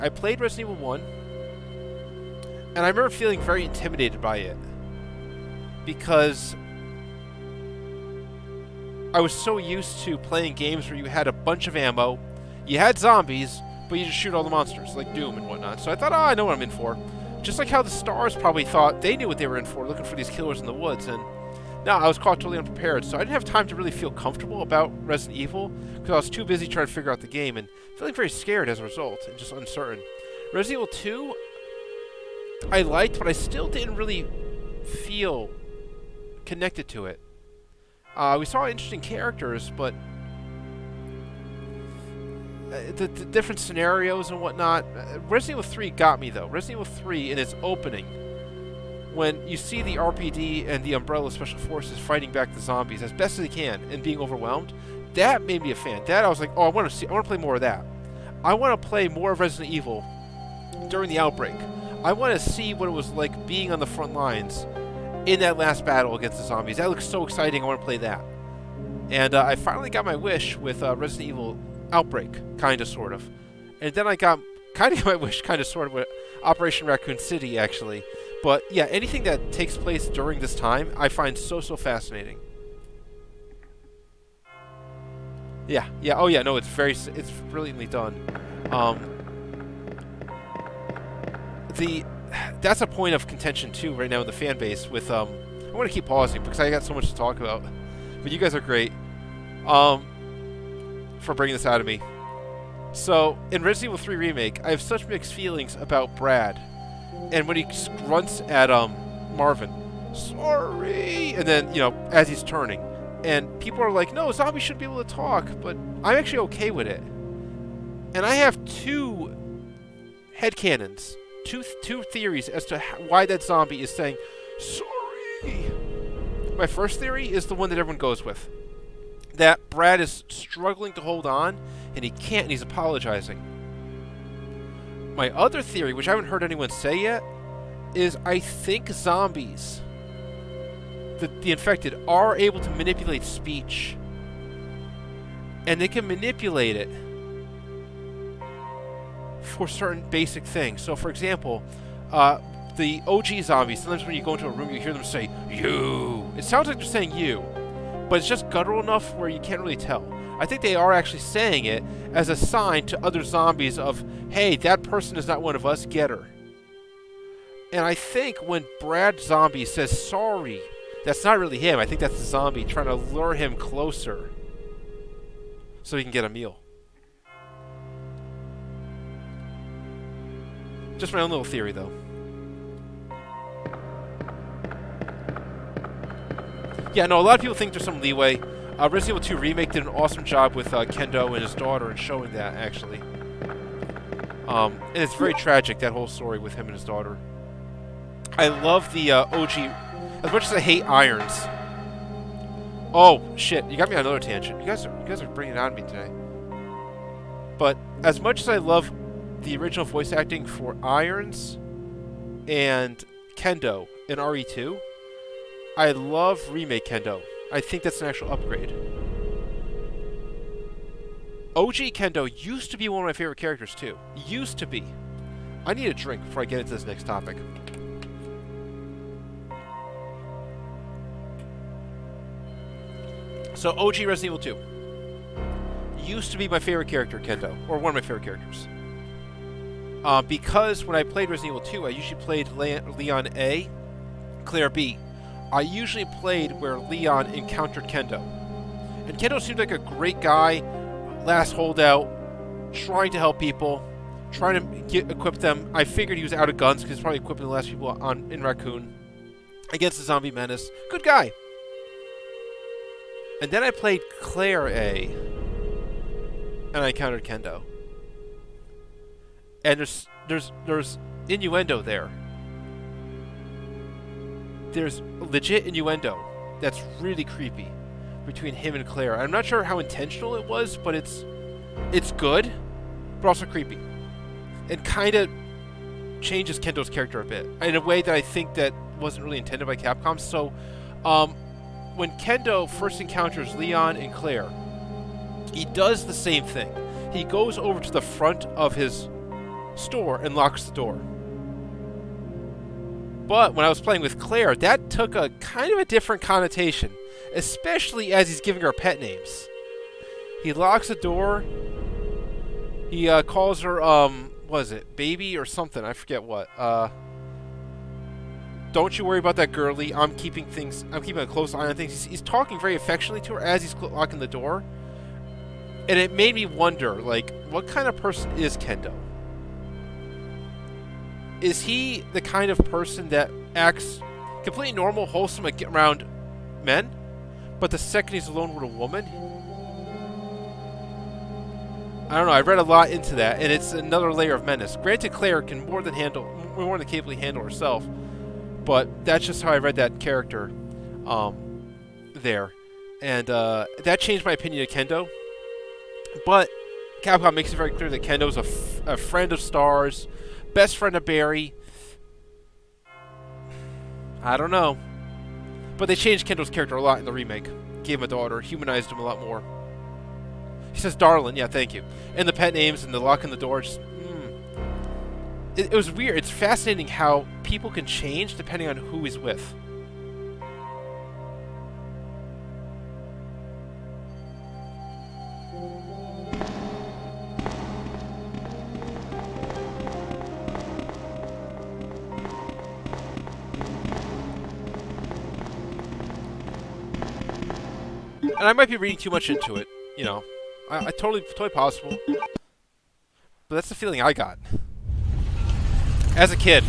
I played Resident Evil 1, and I remember feeling very intimidated by it. Because I was so used to playing games where you had a bunch of ammo, you had zombies, but you just shoot all the monsters, like Doom and whatnot. So I thought, oh, I know what I'm in for. Just like how the Stars probably thought they knew what they were in for, looking for these killers in the woods. And no, I was caught totally unprepared, so I didn't have time to really feel comfortable about Resident Evil, because I was too busy trying to figure out the game, and feeling very scared as a result, and just uncertain. Resident Evil 2, I liked, but I still didn't really feel connected to it. We saw interesting characters, but the different scenarios and whatnot. Resident Evil 3 got me, though. Resident Evil 3, in its opening, when you see the RPD and the Umbrella Special Forces fighting back the zombies as best as they can and being overwhelmed, that made me a fan. That I was like, oh, I want to play more of that. I want to play more of Resident Evil during the outbreak. I want to see what it was like being on the front lines in that last battle against the zombies. That looks so exciting. I want to play that. And I finally got my wish with Resident Evil Outbreak, kind of, sort of. And then I got my wish, kind of, sort of, with Operation Raccoon City, actually. But yeah, anything that takes place during this time, I find so fascinating. Yeah, oh yeah, no, it's brilliantly done. That's a point of contention too right now in the fan base. With I want to keep pausing because I got so much to talk about. But you guys are great, for bringing this out of me. So in Resident Evil 3 Remake, I have such mixed feelings about Brad. And when he grunts at Marvin, sorry, and then, as he's turning, and people are like, no, zombies shouldn't be able to talk, but I'm actually okay with it. And I have two headcanons, two theories as to why that zombie is saying sorry. My first theory is the one that everyone goes with, that Brad is struggling to hold on, and he can't, and he's apologizing. My other theory, which I haven't heard anyone say yet, is I think zombies, the infected, are able to manipulate speech. And they can manipulate it for certain basic things. So, for example, the OG zombies, sometimes when you go into a room, you hear them say, you. It sounds like they're saying you, but it's just guttural enough where you can't really tell. I think they are actually saying it as a sign to other zombies of, hey, that person is not one of us, get her. And I think when Brad Zombie says sorry, that's not really him. I think that's the zombie trying to lure him closer so he can get a meal. Just my own little theory, though. Yeah, no, a lot of people think there's some leeway. Resident Evil 2 Remake did an awesome job with Kendo and his daughter in showing that, actually. And it's very tragic, that whole story with him and his daughter. I love the OG, as much as I hate irons. Oh, shit, you got me on another tangent. You guys are bringing it on me today. But as much as I love the original voice acting for Irons and Kendo in RE2, I love Remake Kendo. I think that's an actual upgrade. OG Kendo used to be one of my favorite characters, too. Used to be. I need a drink before I get into this next topic. So, OG Resident Evil 2. Used to be my favorite character, Kendo. Or one of my favorite characters. Because when I played Resident Evil 2, I usually played Leon A, Claire B. I usually played where Leon encountered Kendo. And Kendo seemed like a great guy, last holdout, trying to help people, trying to equip them. I figured he was out of guns because he's probably equipping the last people in Raccoon against the zombie menace. Good guy. And then I played Claire A, and I encountered Kendo. And there's innuendo there. There's legit innuendo that's really creepy between him and Claire. I'm not sure how intentional it was, but it's good, but also creepy. It kind of changes Kendo's character a bit in a way that I think that wasn't really intended by Capcom. So, when Kendo first encounters Leon and Claire, he does the same thing. He goes over to the front of his store and locks the door. But when I was playing with Claire, that took a kind of a different connotation, especially as he's giving her pet names. He locks the door. He calls her, what is it, baby or something? I forget what. Don't you worry about that girlie. I'm keeping a close eye on things. He's talking very affectionately to her as he's locking the door. And it made me wonder, like, what kind of person is Kendo? Is he the kind of person that acts completely normal, wholesome around men, but the second he's alone with a woman? I don't know. I read a lot into that, and it's another layer of menace. Granted, Claire can more than capably handle herself, but that's just how I read that character there. And that changed my opinion of Kendo. But Capcom makes it very clear that Kendo's a friend of Star's, best friend of Barry. I don't know. But they changed Kendo's character a lot in the remake. Gave him a daughter, humanized him a lot more. He says darling, yeah, thank you. And the pet names and the lock in the door, just... It was weird. It's fascinating how people can change depending on who he's with. And I might be reading too much into it, you know. I totally possible. But that's the feeling I got. As a kid.